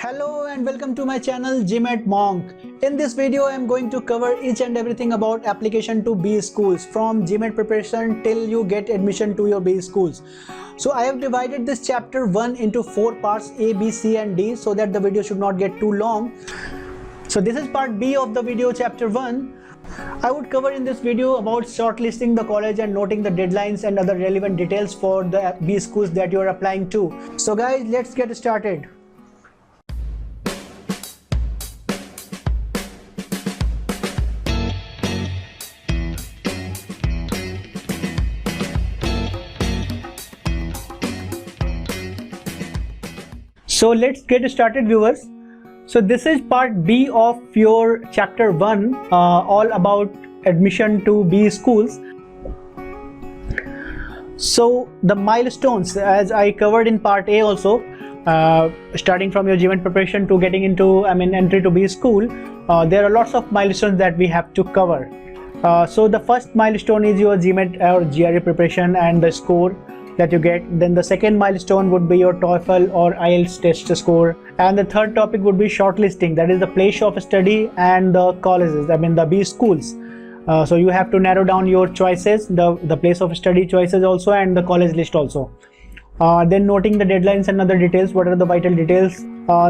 Hello and welcome to my channel GMAT Monk. In this video I am going to cover each and everything about application to B schools from GMAT preparation till you get admission to your B schools. So I have divided this chapter 1 into 4 parts A, B, C and D so that the video should not get too long. So this is part B of the video chapter 1. I would cover in this video about shortlisting the college and noting the deadlines and other relevant details for the B schools that you are applying to. So guys, let's get started. So let's get started, viewers. So this is part B of your chapter 1, all about admission to B schools. So the milestones, as I covered in part A also, starting from your GMAT preparation to getting into entry to B school, there are lots of milestones that we have to cover. So the first milestone is your GMAT or GRE preparation and the score that you get. Then the second milestone would be your TOEFL or IELTS test score, and the third topic would be shortlisting, that is the place of study and the colleges, the B schools. So you have to narrow down your choices, the place of study choices also, and the college list also. Then noting the deadlines and other details, what are the vital details.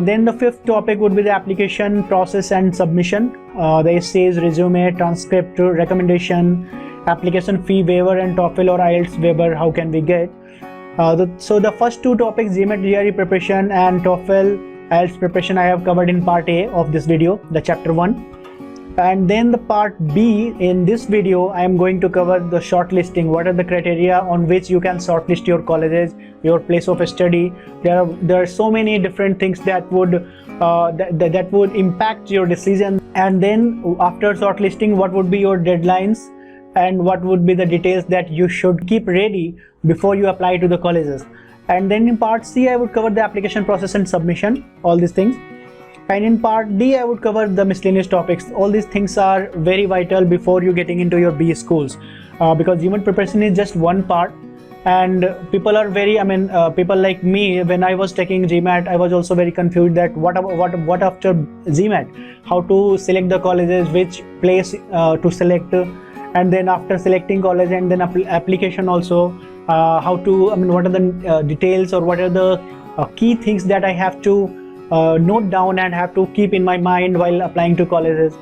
Then the fifth topic would be the application process and submission, the essays, resume, transcript, recommendation, application fee waiver, and TOEFL or IELTS waiver, how can we get. So the first two topics, GMAT GRE preparation and TOEFL IELTS preparation, I have covered in part A of this video, the chapter 1. And then the part B, in this video I am going to cover the shortlisting. What are the criteria on which you can shortlist your colleges, your place of study. There are so many different things that would impact your decision. And then after shortlisting, what would be your deadlines and what would be the details that you should keep ready before you apply to the colleges. And then in part C, I would cover the application process and submission, all these things. And in part D, I would cover the miscellaneous topics. All these things are very vital before you getting into your B schools, because GMAT preparation is just one part, and people are very, people like me, when I was taking GMAT, I was also very confused that what after GMAT, how to select the colleges, which place to select, and then after selecting college and then application also, how to, what are the details, or what are the key things that I have to note down and have to keep in my mind while applying to colleges,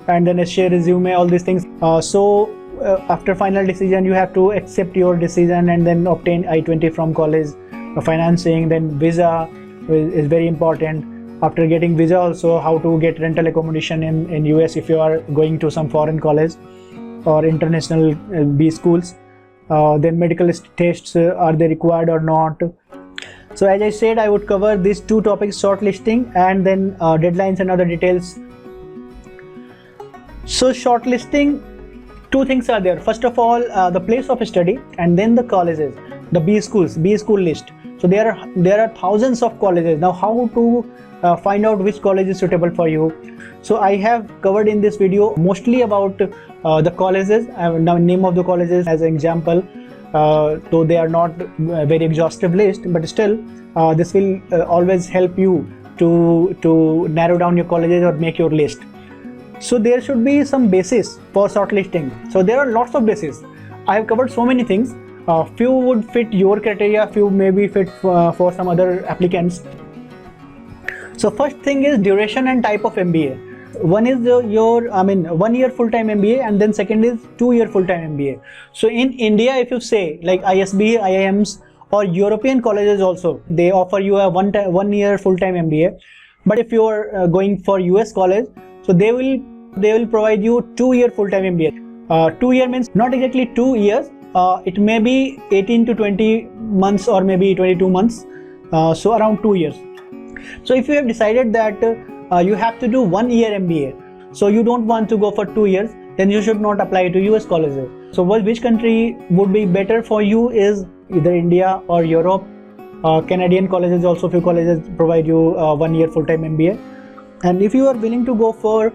and then essay, resume, all these things. So after final decision, you have to accept your decision and then obtain I-20 from college, financing. Then visa is very important. After getting visa also, how to get rental accommodation in US if you are going to some foreign college or international B schools. Then medical tests, are they required or not. So as I said, I would cover these two topics, shortlisting and then deadlines and other details. So shortlisting, two things are there. First of all, the place of study, and then the colleges, the B schools, B school list. So there are thousands of colleges. Now how to find out which college is suitable for you. So I have covered in this video mostly about the colleges, now name of the colleges as an example, though they are not a very exhaustive list, but still this will always help you to narrow down your colleges or make your list. So there should be some basis for shortlisting. So there are lots of bases. I have covered so many things. Few would fit your criteria, few maybe fit for some other applicants. So first thing is duration and type of MBA. One is your 1 year full-time MBA, and then second is 2 year full-time MBA. So in India, if you say like ISB, IIMs or European colleges also, they offer you a 1 year full-time MBA. But if you are going for US college, so they will provide you 2 year full-time MBA. 2 year means not exactly 2 years. It may be 18 to 20 months or maybe 22 months. So around 2 years. So if you have decided that you have to do 1 year MBA, so you don't want to go for 2 years, then you should not apply to US colleges. So which country would be better for you is either India or Europe. Canadian colleges also, few colleges provide you 1 year full-time MBA. And if you are willing to go for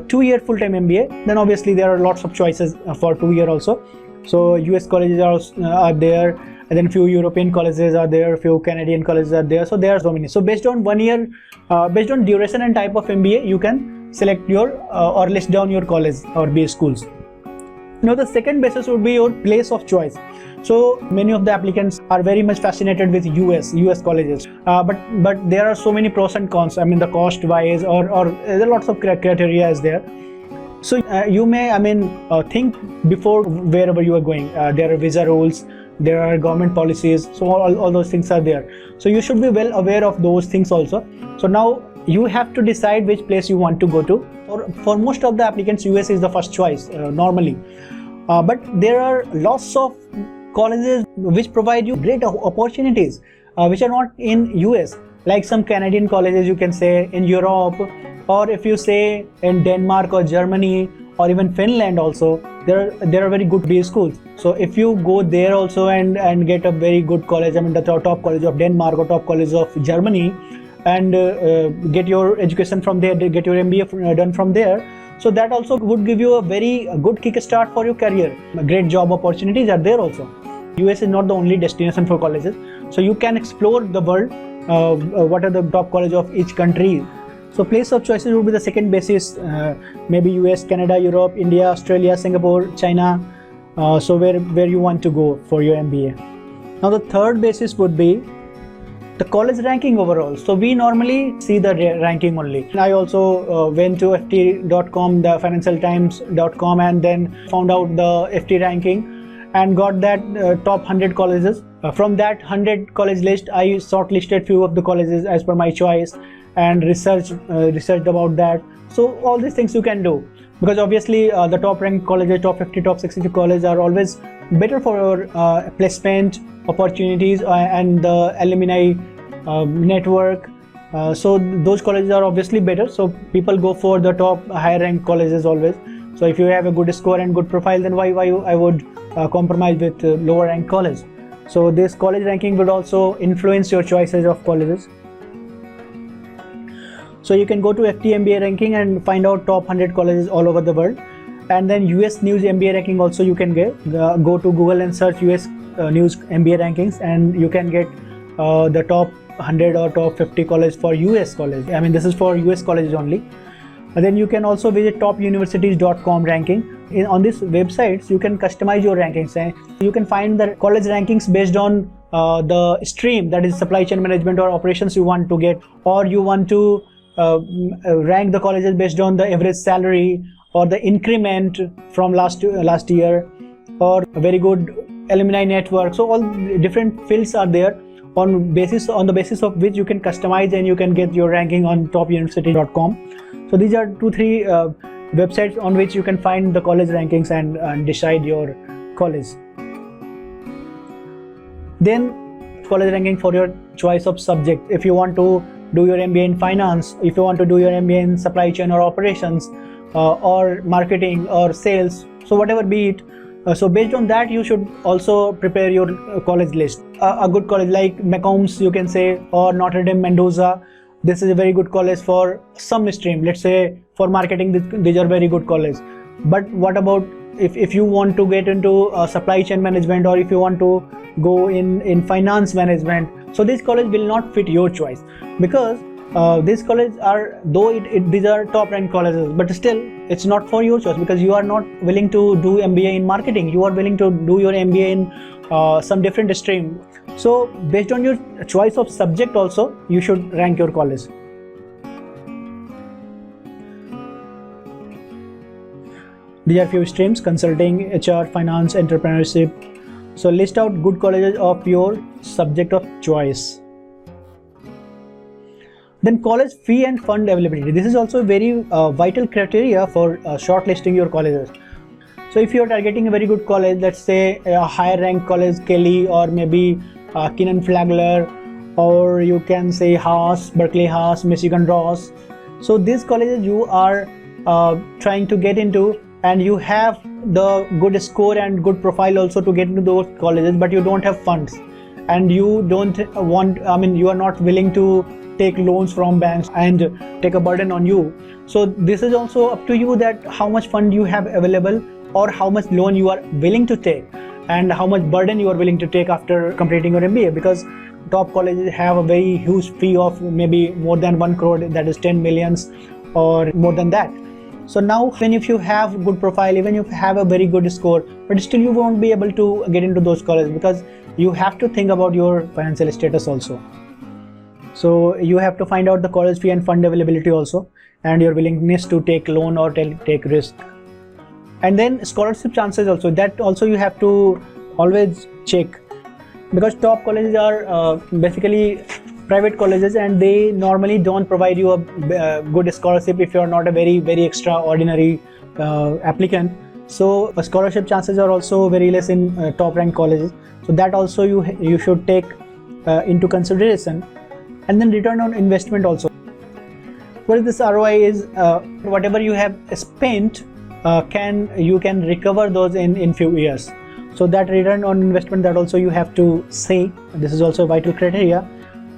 2 year full-time MBA, then obviously there are lots of choices for 2 year also. So US colleges are there, and then few European colleges are there, few Canadian colleges are there. So there are so many. So based on 1 year, based on duration and type of MBA, you can select your or list down your college or BA schools. Now the second basis would be your place of choice. So many of the applicants are very much fascinated with US colleges, but there are so many pros and cons. I mean, the cost wise, or there are lots of criteria is there. So you may, think before wherever you are going. There are visa rules, there are government policies, so all those things are there. So you should be well aware of those things also. So now you have to decide which place you want to go to. For most of the applicants, US is the first choice normally. But there are lots of colleges which provide you great opportunities which are not in US, like some Canadian colleges, you can say, in Europe, or if you say in Denmark or Germany or even Finland also, there are very good BA schools. So if you go there also and get a very good college, I mean the top college of Denmark or top college of Germany, and get your education from there, get your MBA done from there, so that also would give you a very good kickstart for your career. Great job opportunities are there also. US is not the only destination for colleges, so you can explore the world. What are the top colleges of each country? So place of choices would be the second basis. Maybe US, Canada, Europe, India, Australia, Singapore, China. So where you want to go for your MBA. Now the third basis would be the college ranking overall. So we normally see the ranking only. I also went to ft.com, the financialtimes.com, and then found out the FT ranking and got that top 100 colleges. From that 100 college list, I shortlisted few of the colleges as per my choice and researched about that. So all these things you can do, because obviously the top ranked colleges, top 50, top 60 colleges are always better for your placement opportunities and the alumni network. So those colleges are obviously better. So people go for the top higher ranked colleges always. So if you have a good score and good profile, then why I would compromise with lower ranked college. So this college ranking would also influence your choices of colleges. So you can go to FT MBA ranking and find out top 100 colleges all over the world. And then US News MBA ranking also you can get. Go to Google and search US News MBA rankings, and you can get the top 100 or top 50 college for US college. I mean, this is for US colleges only. And then you can also visit topuniversities.com ranking. On these websites, you can customize your rankings. You can find the college rankings based on the stream, that is supply chain management or operations you want to get, or you want to rank the colleges based on the average salary or the increment from last year, or a very good alumni network. So all different fields are there on the basis of which you can customize and you can get your ranking on topuniversity.com. So these are 2-3 websites on which you can find the college rankings and decide your college. Then college ranking for your choice of subject. If you want to do your MBA in finance, if you want to do your MBA in supply chain or operations, or marketing or sales, so whatever be it. So based on that, you should also prepare your college list. A good college like McCombs, you can say, or Notre Dame Mendoza. This is a very good college for some stream. Let's say for marketing, these are very good colleges. But what about if you want to get into supply chain management, or if you want to go in finance management? So this college will not fit your choice, because these colleges are, though these are top ranked colleges, but still it's not for your choice, because you are not willing to do MBA in marketing. You are willing to do your MBA in some different stream. So based on your choice of subject also, you should rank your college. These are few streams: consulting, HR, finance, entrepreneurship. So list out good colleges of your subject of choice. Then college fee and fund availability. This is also a very vital criteria for shortlisting your colleges. So if you are targeting a very good college, let's say a higher ranked college, Kelly, or maybe Kenan Flagler, or you can say Haas, Berkeley Haas, Michigan Ross. So these colleges you are trying to get into, and you have the good score and good profile also to get into those colleges, but you don't have funds, and you don't want, you are not willing to take loans from banks and take a burden on you. So this is also up to you, that how much fund you have available or how much loan you are willing to take. and how much burden you are willing to take after completing your MBA, because top colleges have a very huge fee of maybe more than 1 crore, that is 10 millions or more than that. So now, even if you have good profile, even if you have a very good score, but still you won't be able to get into those colleges, because you have to think about your financial status also. So you have to find out the college fee and fund availability also, and your willingness to take loan or take risk. And then scholarship chances also, that also you have to always check, because top colleges are basically private colleges, and they normally don't provide you a good scholarship if you are not a very extraordinary applicant. So scholarship chances are also very less in top ranked colleges, so that also you should take into consideration. And then return on investment also. What is this ROI is, whatever you have spent, you can recover those in few years. So that return on investment, that also you have to say, this is also a vital criteria.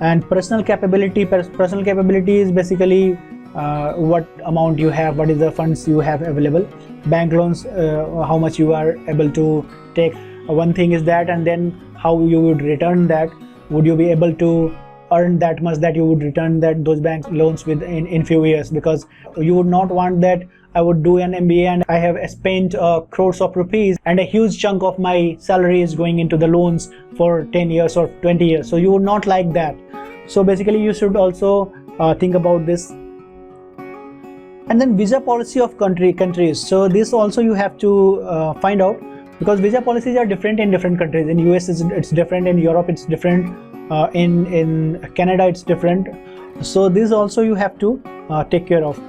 And personal capability is basically what amount you have, what is the funds you have available. Bank loans, how much you are able to take, one thing is that, and then how you would return that. Would you be able to earn that much that you would return those bank loans in few years? Because you would not want that I would do an MBA and I have spent crores of rupees and a huge chunk of my salary is going into the loans for 10 years or 20 years. So you would not like that. So basically you should also think about this. And then visa policy of countries. So this also you have to find out, because visa policies are different in different countries. In US it's different, in Europe it's different, in Canada it's different. So this also you have to take care of.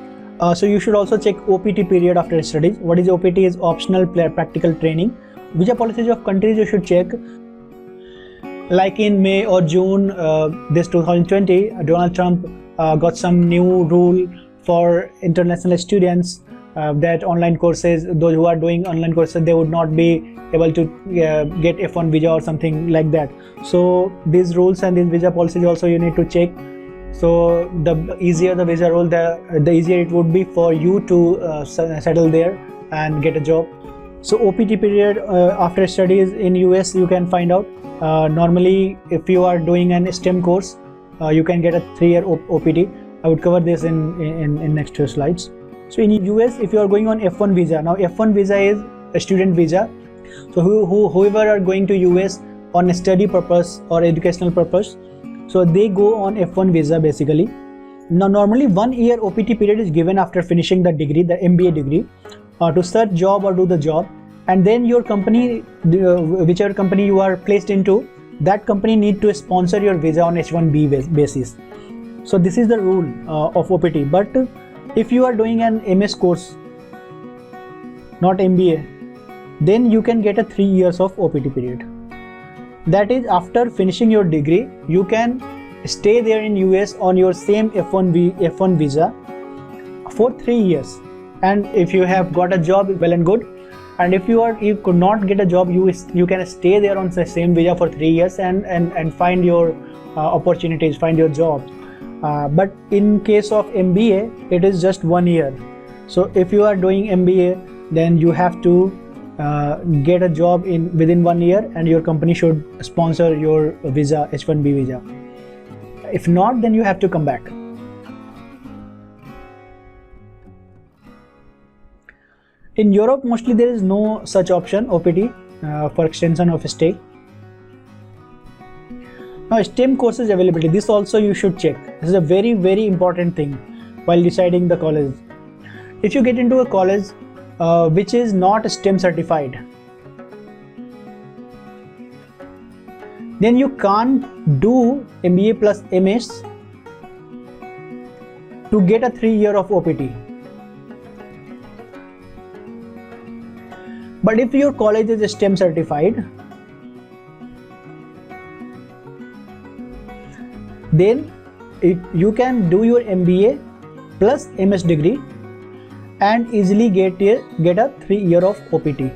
So you should also check OPT period after studies. What is OPT? Is optional practical training. Visa policies of countries you should check. Like in May or June this 2020, Donald Trump got some new rule for international students, that online courses, those who are doing online courses, they would not be able to get F1 visa or something like that. So these rules and these visa policies also you need to check. So the easier the visa rule, the easier it would be for you to settle there and get a job. So OPT period after studies in US you can find out. Normally if you are doing an STEM course, you can get a 3-year OPT. I would cover this in next 2 slides. So in US, if you are going on F1 visa, now F1 visa is a student visa. So whoever are going to US on a study purpose or educational purpose, so they go on F1 visa basically. Now normally 1 year OPT period is given after finishing the degree, the MBA degree, to search job or do the job. And then your company, whichever company you are placed into, that company need to sponsor your visa on H1B basis. So this is the rule of OPT. But if you are doing an MS course, not MBA, then you can get a 3 years of OPT period. That is, after finishing your degree, you can stay there in US on your same F1 visa for 3 years. And if you have got a job, well and good. And if you could not get a job, you can stay there on the same visa for 3 years and find your opportunities, find your job. But in case of MBA, it is just 1 year. So if you are doing MBA, then you have to get a job within 1 year, and your company should sponsor your visa, H1B visa. If not, then you have to come back. In Europe, mostly there is no such option, OPT, for extension of stay. Now, STEM courses availability, this also you should check. This is a very important thing while deciding the college. If you get into a college which is not STEM certified, then you can't do MBA plus MS to get a 3 year of OPT. But if your college is STEM certified, then you can do your MBA plus MS degree and easily get a 3 year of OPT.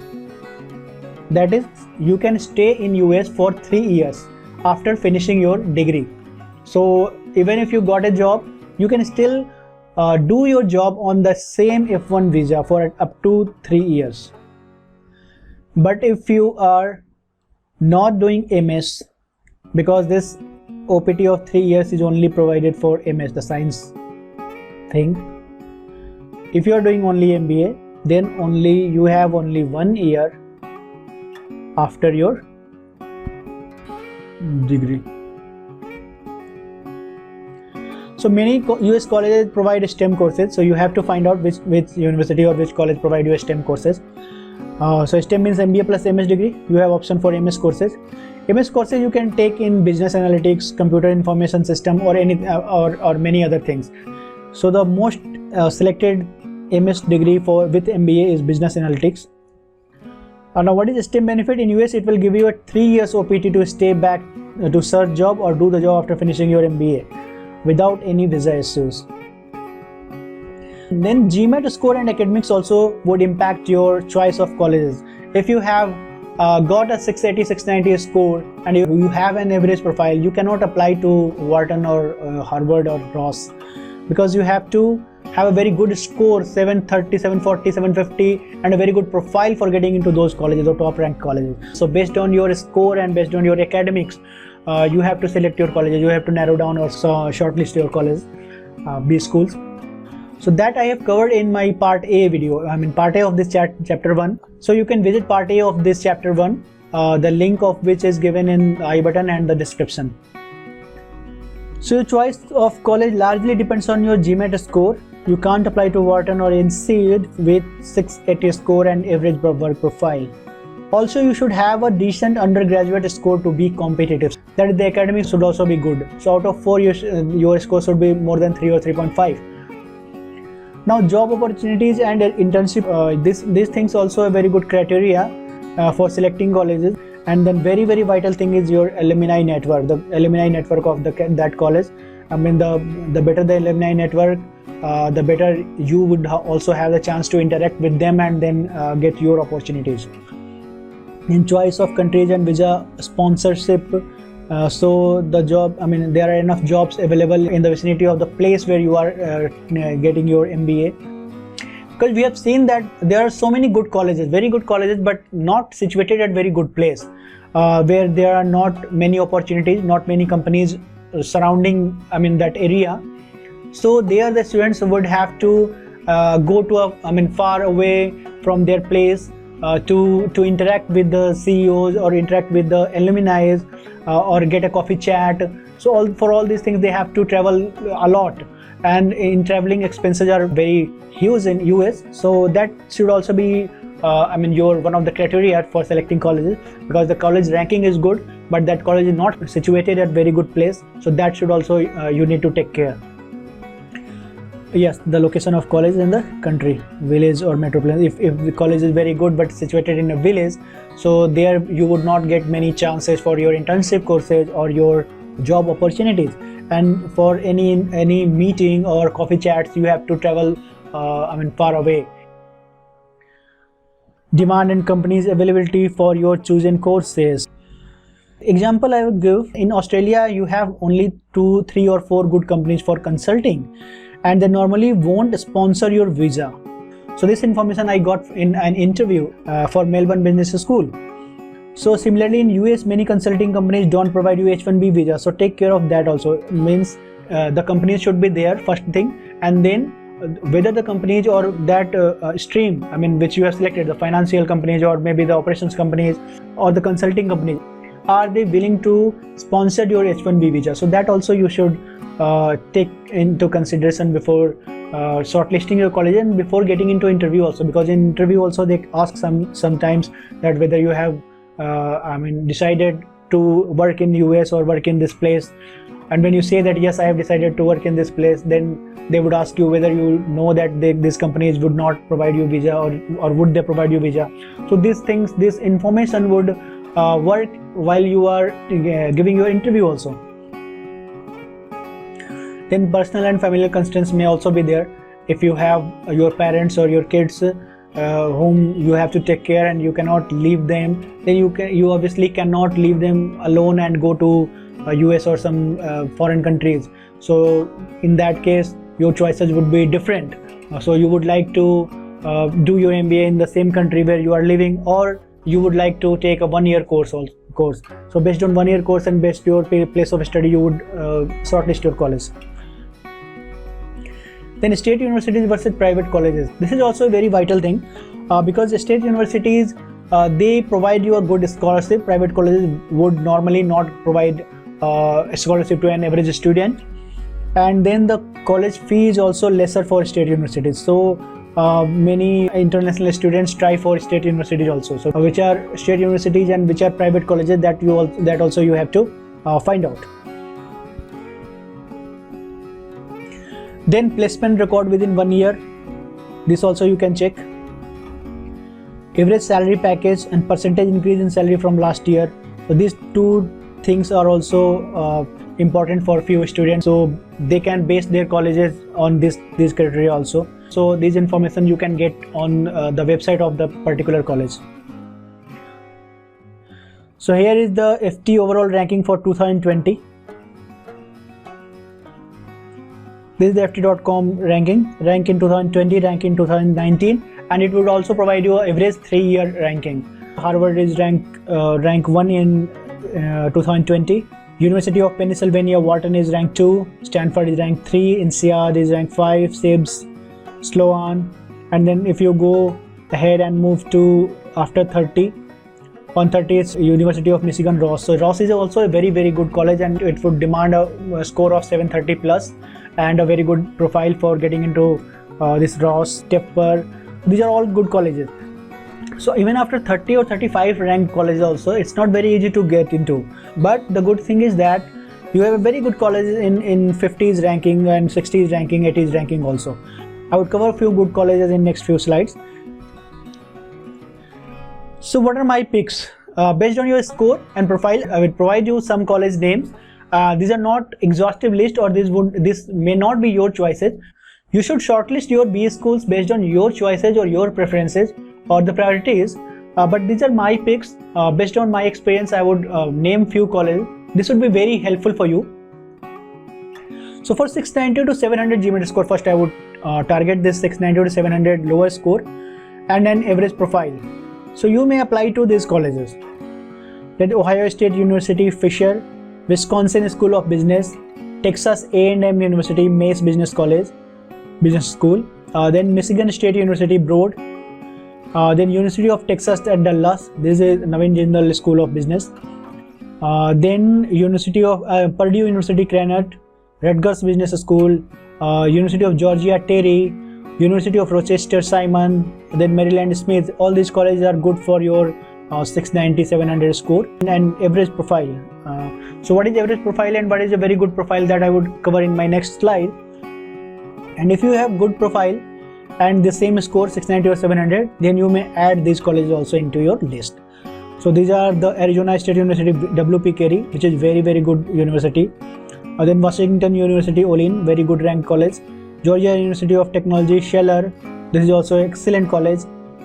That is, you can stay in US for 3 years after finishing your degree. So even if you got a job, you can still do your job on the same F1 visa for up to 3 years. But if you are not doing MS, because this OPT of 3 years is only provided for MS, the science thing. If you are doing only MBA, then only you have only 1 year after your degree. So many US colleges provide STEM courses, so you have to find out which university or which college provide you STEM courses. So STEM means MBA plus MS degree. You have option for MS courses. MS courses you can take in business analytics, computer information system, or any or many other things. So the most selected MS degree with MBA is business analytics. Now what is STEM benefit? In US it will give you a 3 years OPT to stay back to search job or do the job after finishing your MBA without any visa issues. Then GMAT score and academics also would impact your choice of colleges. If you have got a 680, 690 score and you have an average profile, you cannot apply to Wharton or Harvard or Ross, because you have to have a very good score, 730, 740, 750, and a very good profile for getting into those colleges or top ranked colleges. So based on your score and based on your academics, you have to select your colleges, you have to narrow down or shortlist your colleges, B schools. So that I have covered in my part A video, part A of this chapter 1. So you can visit part A of this chapter 1, the link of which is given in I button and the description. So your choice of college largely depends on your GMAT score. You can't apply to Wharton or INSEAD with 680 score and average work profile. Also, you should have a decent undergraduate score to be competitive. That is, the academics should also be good. So out of 4 years, your score should be more than 3 or 3.5. Now, job opportunities and internship, these things also a very good criteria for selecting colleges. And then very vital thing is your alumni network, the alumni network of that college. The better the alumni network, the better you would also have the chance to interact with them and then get your opportunities. In choice of countries and visa sponsorship, so the job, there are enough jobs available in the vicinity of the place where you are getting your MBA. Because we have seen that there are so many good colleges, very good colleges, but not situated at very good place, where there are not many opportunities, not many companies surrounding that area. So there the students would have to go to far away from their place to interact with the CEOs or interact with the alumni or get a coffee chat. So for all these things they have to travel a lot, and in traveling expenses are very huge in US. So that should also be your one of the criteria for selecting colleges, because the college ranking is good but that college is not situated at very good place. So that should also you need to take care. Yes, the location of college in the country, village or metropolitan. If the college is very good but situated in a village, so there you would not get many chances for your internship courses or your job opportunities. And for any meeting or coffee chats, you have to travel far away. Demand and companies availability for your chosen courses. Example I would give, in Australia you have only 2, 3 or 4 good companies for consulting, and they normally won't sponsor your visa. So this information I got in an interview for Melbourne Business School. So similarly in US, many consulting companies don't provide you H1B visa. So take care of that also. Means the companies should be there first thing, and then whether the companies or that stream, which you have selected, the financial companies or maybe the operations companies or the consulting companies, are they willing to sponsor your H1B visa? So that also you should take into consideration before shortlisting your college and before getting into interview also, because in interview also they ask sometimes that whether you have decided to work in US or work in this place. And when you say that yes, I have decided to work in this place, then they would ask you whether you know that these companies would not provide you visa or would they provide you visa. So these things, this information would work while you are giving your interview also. Then personal and familial constraints may also be there. If you have your parents or your kids whom you have to take care and you cannot leave them, then you obviously cannot leave them alone and go to US or some foreign countries. So in that case your choices would be different. So you would like to do your MBA in the same country where you are living, or you would like to take a 1 year course. So based on 1 year course and based your place of study, you would shortlist your college. Then state universities versus private colleges. This is also a very vital thing because state universities they provide you a good scholarship. Private colleges would normally not provide a scholarship to an average student, and then the college fee is also lesser for state universities. So many international students try for state universities also. So which are state universities and which are private colleges, that also you have to find out. Then placement record within 1 year. This also you can check. Average salary package and percentage increase in salary from last year. So these two things are also important for few students, so they can base their colleges on these criteria also. So this information you can get on the website of the particular college. So here is the FT overall ranking for 2020. This is the FT.com ranking, rank in 2020, rank in 2019, and it would also provide you an average 3-year ranking. Harvard is rank 1 in 2020. University of Pennsylvania, Wharton is rank 2, Stanford is rank 3, INSEAD is rank 5, SIBS, Sloan, and then if you go ahead and move to after 30, on 30 it's University of Michigan Ross. So Ross is also a very good college, and it would demand a score of 730 plus and a very good profile for getting into this Ross, Tepper. These are all good colleges. So even after 30 or 35 ranked colleges also, it's not very easy to get into. But the good thing is that you have a very good colleges in 50s ranking and 60s ranking, 80s ranking also. I would cover a few good colleges in next few slides. So what are my picks? Based on your score and profile, I will provide you some college names. These are not exhaustive list, or this may not be your choices. You should shortlist your BA schools based on your choices or your preferences or the priorities, but these are my picks. Based on my experience, I would name few colleges. This would be very helpful for you. So for 690 to 700 GMAT score, first I would target this 690 to 700 lower score and an average profile. So you may apply to these colleges. That Ohio State University, Fisher, Wisconsin School of Business, Texas A&M University, Mace Business College, Business School, then Michigan State University, Broad, then University of Texas at Dallas. This is Navin Jindal School of Business. Then University of Purdue University, Krannert, Rutgers Business School, University of Georgia, Terry, University of Rochester, Simon, then Maryland Smith. All these colleges are good for your 690, 700 score and average profile. So what is average profile and what is a very good profile, that I would cover in my next slide. And if you have good profile and the same score 690 or 700, then you may add these colleges also into your list. So these are the Arizona State University, WP Carey, which is very good university. Then Washington University, Olin, very good ranked college. Georgia University of Technology, Scheller, this is also excellent college.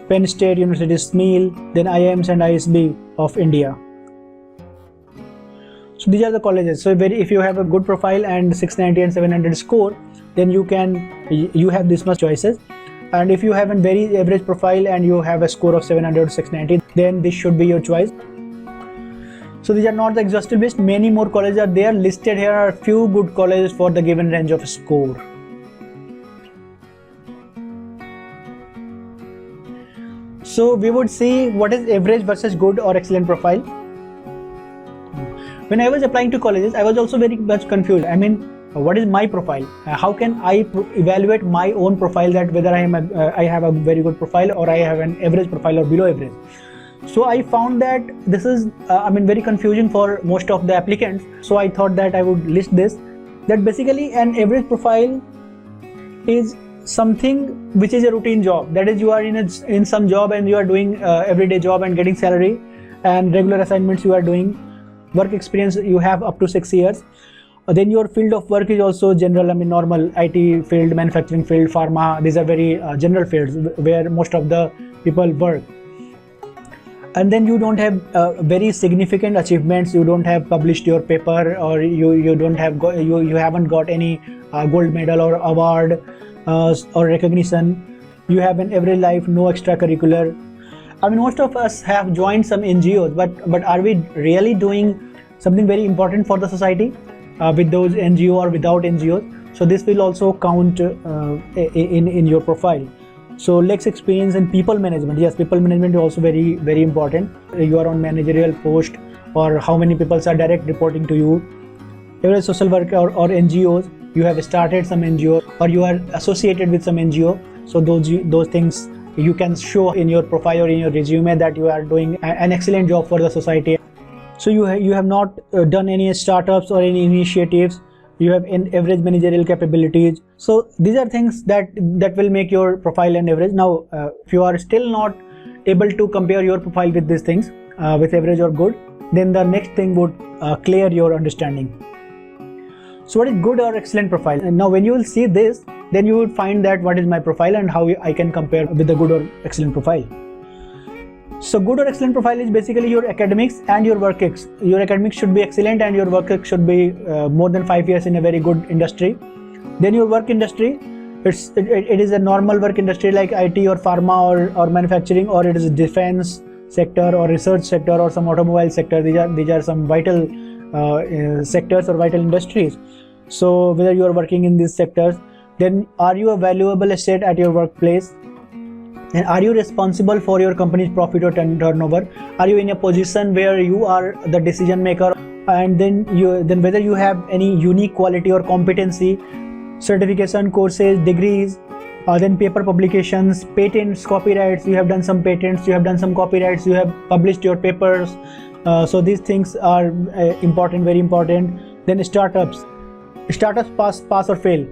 Penn State University, Smeal, then IIMs and ISB of India. So these are the colleges. So if you have a good profile and 690 and 700 score, then you have this much choices. And if you have a very average profile and you have a score of 700 or 690, then this should be your choice. So these are not the exhaustive list. Many more colleges are there. Listed here are a few good colleges for the given range of score. So we would see what is average versus good or excellent profile. When I was applying to colleges, I was also very much confused. I mean, what is my profile? How can I evaluate my own profile, that whether I have a very good profile or I have an average profile or below average? So I found that this is very confusing for most of the applicants. So I thought that I would list this, that basically an average profile is something which is a routine job. That is, you are in some job and you are doing everyday job and getting salary, and regular assignments you are doing. Work experience you have up to 6 years. Then your field of work is also general, normal IT field, manufacturing field, pharma. These are very general fields where most of the people work. And then you don't have very significant achievements. You don't have published your paper, or you don't have you haven't got any gold medal or award or recognition. You have an average life, no extracurricular, I mean, most of us have joined some NGOs, but are we really doing something very important for the society with those NGO or without NGOs? So this will also count in your profile. So less experience in people management. Yes, people management is also very, very important. You are on managerial post, or how many people are direct reporting to you. You're a social worker or NGOs. You have started some NGO, or you are associated with some NGO. So those things you can show in your profile or in your resume that you are doing an excellent job for the society. So you have not done any startups or any initiatives. You have an average managerial capabilities. So these are things that will make your profile an average. Now, if you are still not able to compare your profile with these things, with average or good, then the next thing would clear your understanding. So what is good or excellent profile? And now when you will see this, then you would find that what is my profile and how I can compare with the good or excellent profile. So good or excellent profile is basically your academics and your work ethics. Your academics should be excellent and your work ethics should be more than 5 years in a very good industry. Then your work industry, it is a normal work industry like IT or pharma or manufacturing, or it is a defense sector or research sector or some automobile sector. These are some vital sectors or vital industries. So whether you are working in these sectors, then are you a valuable asset at your workplace? And are you responsible for your company's profit or turnover? Are you in a position where you are the decision maker? And then whether you have any unique quality or competency, certification, courses, degrees, then paper publications, patents, copyrights. You have done some patents, you have done some copyrights, you have published your papers. So these things are important, very important. Then startups pass or fail.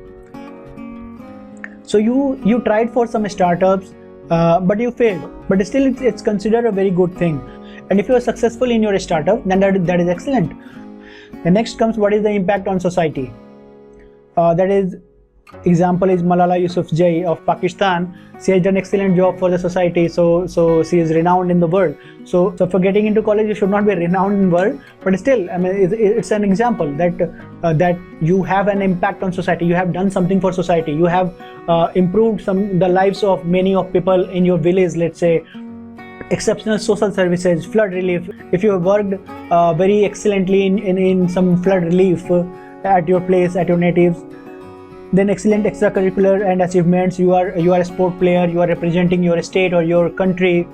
So you tried for some startups, but you failed, but still it's considered a very good thing. And if you are successful in your startup, then that is excellent. The next comes, what is the impact on society? That is, example is Malala Yousafzai of Pakistan. She has done excellent job for the society, so she is renowned in the world. So for getting into college, you should not be renowned in the world, but still, I mean, it's an example that you have an impact on society. You have done something for society. You have improved the lives of many of people in your village. Let's say exceptional social services, flood relief. If you have worked very excellently in some flood relief at your place, at your natives, then excellent extracurricular and achievements. You are a sport player. You are representing your state or your country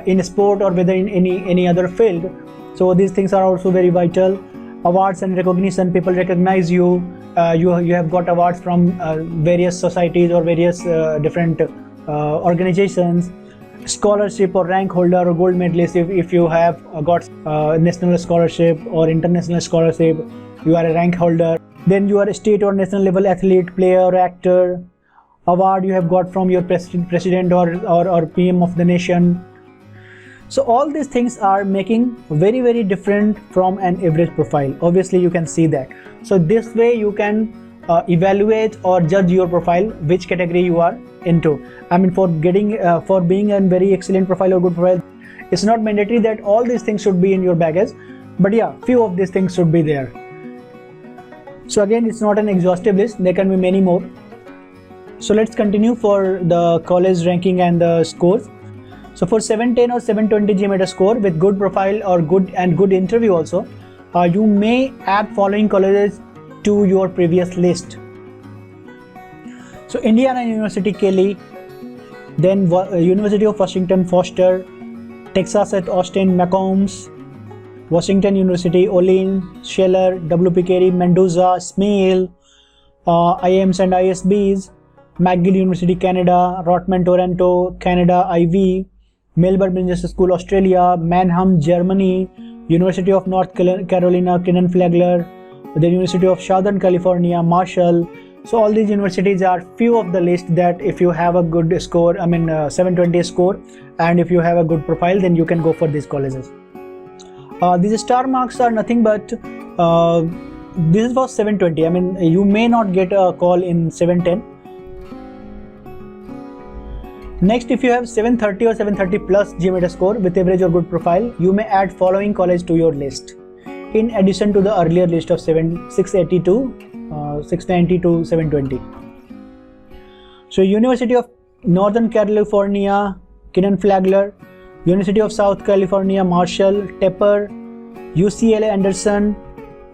in sport or whether in any other field. So these things are also very vital. Awards and recognition. People recognize you. You have got awards from various societies or various different organizations. Scholarship or rank holder or gold medalist. If you have got national scholarship or international scholarship, you are a rank holder. Then you are a state or national level athlete, player or actor. Award you have got from your president or PM of the nation. So all these things are making very, very different from an average profile. Obviously you can see that. So this way you can evaluate or judge your profile, which category you are into. I mean, for being a very excellent profile or good profile, it's not mandatory that all these things should be in your baggage, but yeah, few of these things should be there. So again, it's not an exhaustive list. There can be many more. So let's continue for the college ranking and the scores. So for 710 or 720 GMAT score with good profile or good interview also, you may add following colleges to your previous list. So Indiana University Kelly, then University of Washington Foster, Texas at Austin McCombs, Washington University, Olin, Scheller, WP Carey, Mendoza, Smail, IIMs and ISBs, McGill University, Canada, Rotman, Toronto, Canada, IV, Melbourne Business School, Australia, Mannheim, Germany, University of North Carolina, Kenan Flagler, the University of Southern California, Marshall. So all these universities are few of the list that if you have a good score, 720 score, and if you have a good profile, then you can go for these colleges. These star marks are nothing but this is for 720. I mean, you may not get a call in 710. Next, if you have 730 or 730 plus GMAT score with average or good profile, you may add following college to your list, in addition to the earlier list of 680 to 690 to 720. So University of Northern California, Kenan Flagler, University of South California, Marshall, Tepper, UCLA Anderson,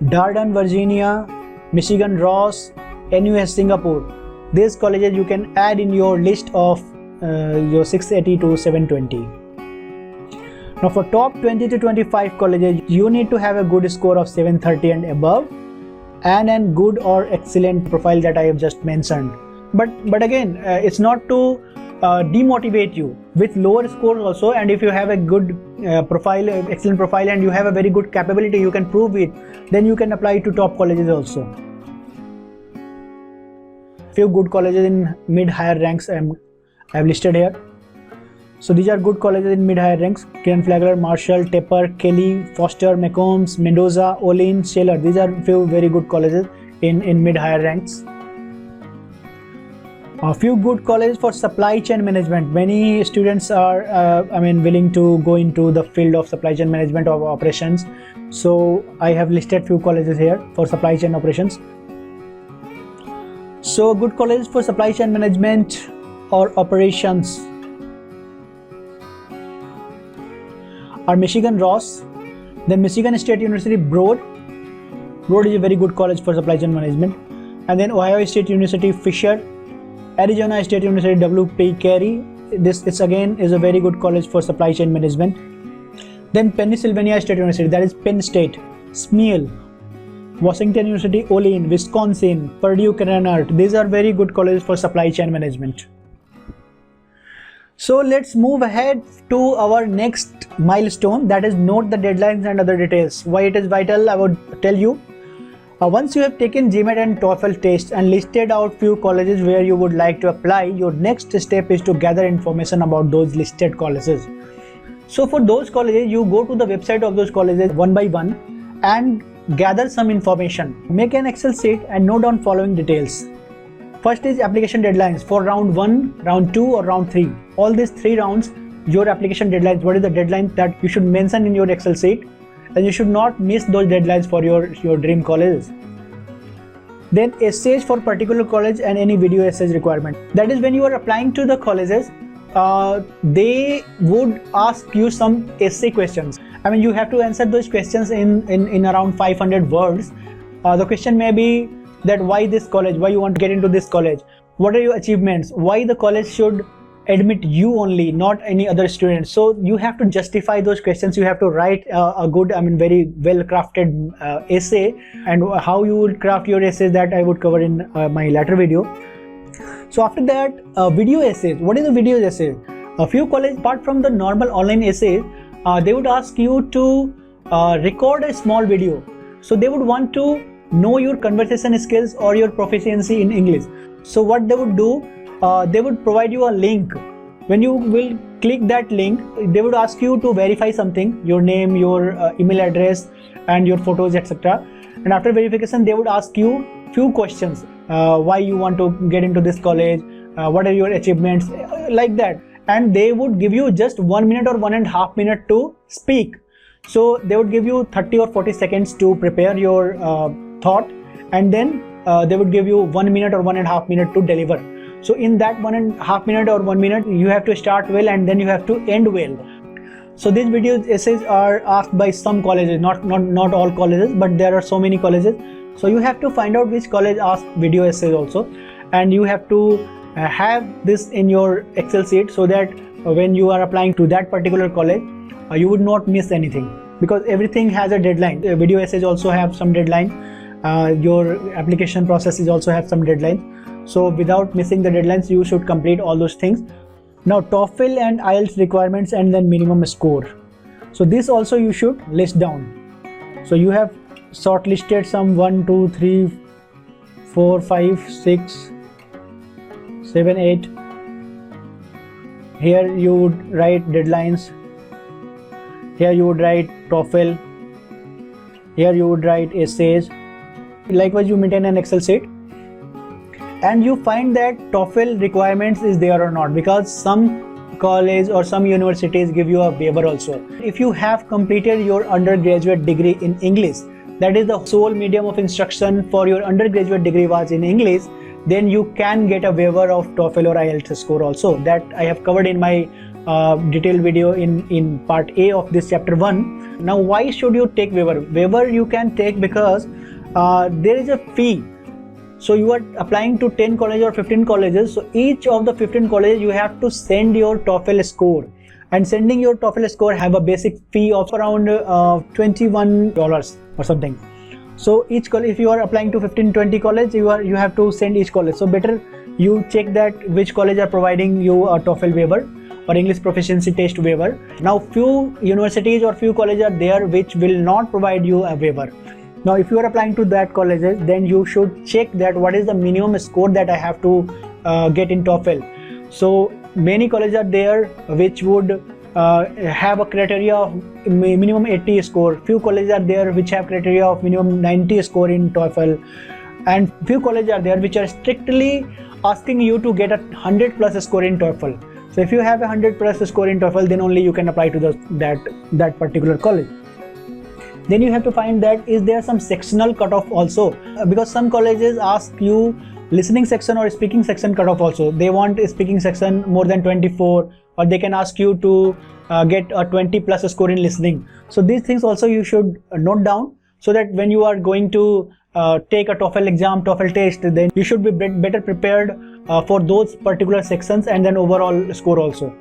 Darden, Virginia, Michigan Ross, NUS Singapore. These colleges you can add in your list of your 680 to 720. Now for top 20 to 25 colleges, you need to have a good score of 730 and above, and a good or excellent profile that I have just mentioned. But again, it's not to demotivate you with lower scores also, and if you have a good profile, excellent profile, and you have a very good capability, you can prove it, then you can apply to top colleges also. Few good colleges in mid-higher ranks I have listed here. So these are good colleges in mid-higher ranks: Kiran-Flagler, Marshall, Tepper, Kelly, Foster, McCombs, Mendoza, Olin, Shaler. These are few very good colleges in mid-higher ranks. A few good colleges for supply chain management. Many students are willing to go into the field of supply chain management of operations. So I have listed few colleges here for supply chain operations. So good colleges for supply chain management or operations are Michigan Ross, then Michigan State University Broad. Broad is a very good college for supply chain management. And then Ohio State University Fisher, Arizona State University W.P. Carey. This again is a very good college for supply chain management. Then Pennsylvania State University, that is Penn State, Smeal, Washington University Olin, Wisconsin, Purdue Kennard. These are very good colleges for supply chain management. So let's move ahead to our next milestone, that is note the deadlines and other details. Why it is vital, I would tell you. Once you have taken GMAT and TOEFL tests and listed out few colleges where you would like to apply, your next step is to gather information about those listed colleges. So for those colleges, you go to the website of those colleges one by one and gather some information. Make an Excel sheet and note down following details. First is application deadlines for round 1, round 2 or round 3. All these 3 rounds, your application deadlines, what is the deadline that you should mention in your Excel sheet, and you should not miss those deadlines for your dream colleges. Then essays for particular college and any video essays requirement. That is when you are applying to the colleges, they would ask you some essay questions. You have to answer those questions in around 500 words. The question may be that why this college, why you want to get into this college, what are your achievements, why the college should admit you only, not any other students. So you have to justify those questions. You have to write a good, very well crafted essay, and how you would craft your essays, that I would cover in my later video. So after that, video essays. What is a video essay? A few colleges, apart from the normal online essays, they would ask you to record a small video. So they would want to know your conversation skills or your proficiency in English. So what they would do, they would provide you a link. When you will click that link, they would ask you to verify something, your name, your email address and your photos, etc. And after verification, they would ask you few questions, why you want to get into this college, what are your achievements, like that. And they would give you just 1 minute or 1.5 minutes to speak. So they would give you 30 or 40 seconds to prepare your thought, and then they would give you 1 minute or 1.5 minutes to deliver. So in that 1.5 minutes or 1 minute, you have to start well and then you have to end well. So these video essays are asked by some colleges, not all colleges, but there are so many colleges. So you have to find out which college asks video essays also, and you have to have this in your Excel sheet, so that when you are applying to that particular college, you would not miss anything, because everything has a deadline. Video essays also have some deadline. Your application processes also have some deadlines. So without missing the deadlines, you should complete all those things. Now TOEFL and IELTS requirements and then minimum score. So this also you should list down. So you have shortlisted some 1, 2, 3, 4, 5, 6, 7, 8. Here you would write deadlines. Here you would write TOEFL. Here you would write essays. Likewise, you maintain an Excel sheet, and you find that TOEFL requirements is there or not, because some college or some universities give you a waiver also. If you have completed your undergraduate degree in English, that is the sole medium of instruction for your undergraduate degree was in English, then you can get a waiver of TOEFL or IELTS score also. That I have covered in my detailed video in part A of this chapter 1. Now, why should you take waiver? Waiver you can take because there is a fee. So you are applying to 10 colleges or 15 colleges. So each of the 15 colleges you have to send your TOEFL score, and sending your TOEFL score have a basic fee of around $21 or something. So each college, if you are applying to 15-20 college, you have to send each college. So better you check that which college are providing you a TOEFL waiver or English proficiency test waiver. Now few universities or few colleges are there which will not provide you a waiver. Now if you are applying to that colleges, then you should check that what is the minimum score that I have to get in TOEFL. So many colleges are there which would have a criteria of minimum 80 score. Few colleges are there which have criteria of minimum 90 score in TOEFL, and few colleges are there which are strictly asking you to get a 100 plus score in TOEFL. So if you have a 100 plus score in TOEFL, then only you can apply to that particular college. Then you have to find that is there some sectional cutoff also, because some colleges ask you listening section or speaking section cutoff also. They want a speaking section more than 24, or they can ask you to get a 20 plus score in listening. So these things also you should note down, so that when you are going to take a TOEFL exam, TOEFL test, then you should be better prepared for those particular sections, and then overall score also.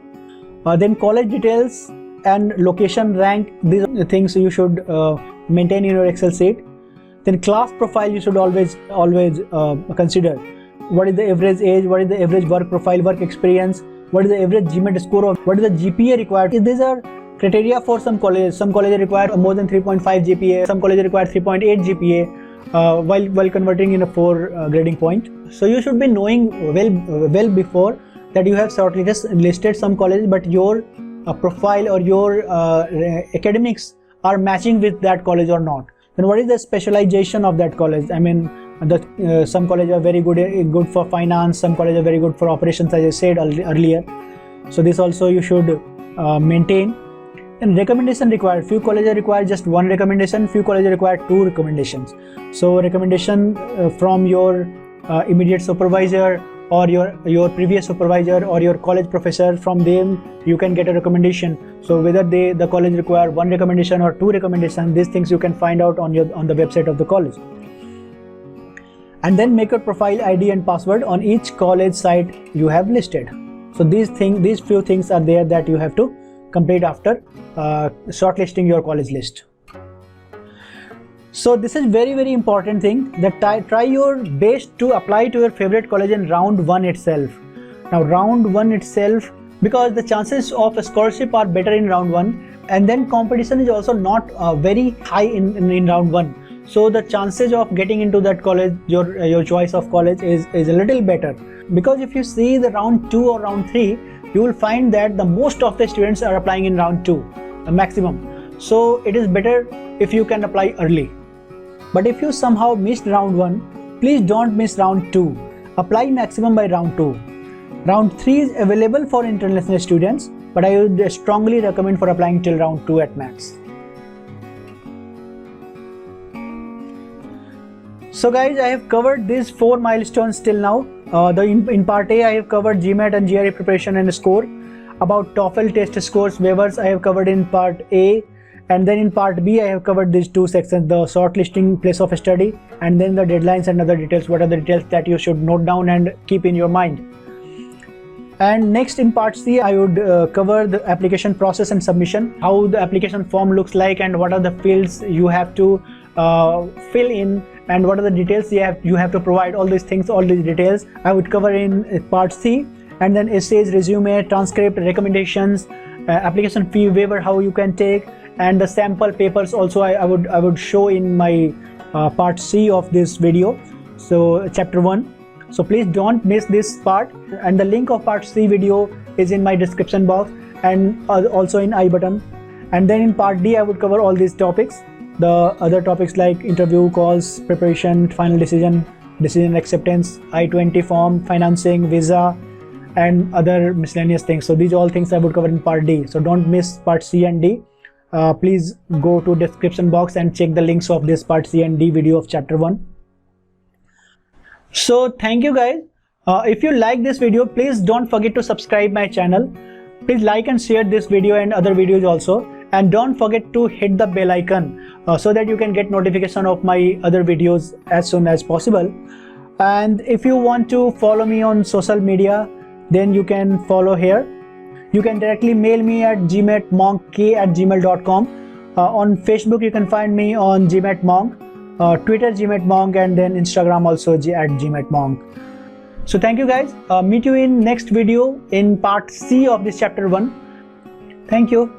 Then college details and location rank, these are the things you should maintain in your Excel sheet. Then class profile you should always consider. What is the average age, what is the average work profile, work experience, what is the average GMAT score, or what is the GPA required. These are criteria for some colleges. Some colleges require more than 3.5 GPA, some colleges require 3.8 GPA while converting in a 4 grading point. So you should be knowing well before that you have listed some colleges, but your profile or your academics are matching with that college or not. Then what is the specialization of that college? I mean, some colleges are very good for finance, some colleges are very good for operations, as I said earlier. So this also you should maintain. And recommendation required. Few colleges require just 1 recommendation, few colleges require 2 recommendations. So recommendation from your immediate supervisor or your previous supervisor or your college professor, from them you can get a recommendation. So whether the college require 1 recommendation or 2 recommendations, these things you can find out on the website of the college. And then make a profile ID and password on each college site you have listed. So these few things are there that you have to complete after shortlisting your college list. So this is very important thing, that try your best to apply to your favorite college in round 1 itself. Now round 1 itself, because the chances of a scholarship are better in round 1, and then competition is also not very high in round 1. So the chances of getting into that college, your choice of college is a little better. Because if you see the round 2 or round 3, you will find that the most of the students are applying in round 2, the maximum. So it is better if you can apply early. But if you somehow missed round 1, please don't miss round 2. Apply maximum by round 2. Round 3 is available for international students, but I would strongly recommend for applying till round 2 at max. So guys, I have covered these 4 milestones till now. In part A, I have covered GMAT and GRE preparation and score. About TOEFL test scores, waivers, I have covered in part A. And then in part B, I have covered these 2 sections, the shortlisting, place of study, and then the deadlines and other details. What are the details that you should note down and keep in your mind. And next in part C, I would cover the application process and submission, how the application form looks like, and what are the fields you have to fill in, and what are the details you have to provide. All these things, all these details I would cover in part C. And then essays, resume, transcript, recommendations, application fee waiver, how you can take, and the sample papers also I would show in my part C of this video, so chapter 1. So please don't miss this part, and the link of part C video is in my description box and also in I button. And then in part D, I would cover all these topics, the other topics like interview, calls, preparation, final decision acceptance, I-20 form, financing, visa, and other miscellaneous things. So these all things I would cover in part D. So don't miss part C and D. Please go to description box and check the links of this part C and D video of chapter 1. So thank you guys. If you like this video, please don't forget to subscribe my channel. Please like and share this video and other videos also, and don't forget to hit the bell icon so that you can get notification of my other videos as soon as possible. And if you want to follow me on social media, then you can follow here. You can directly mail me at gmatmonk@gmail.com. On Facebook you can find me on gmatmonk, Twitter gmatmonk, and then Instagram also @gmatmonk. So thank you guys. Meet you in next video in part C of this chapter 1. Thank you.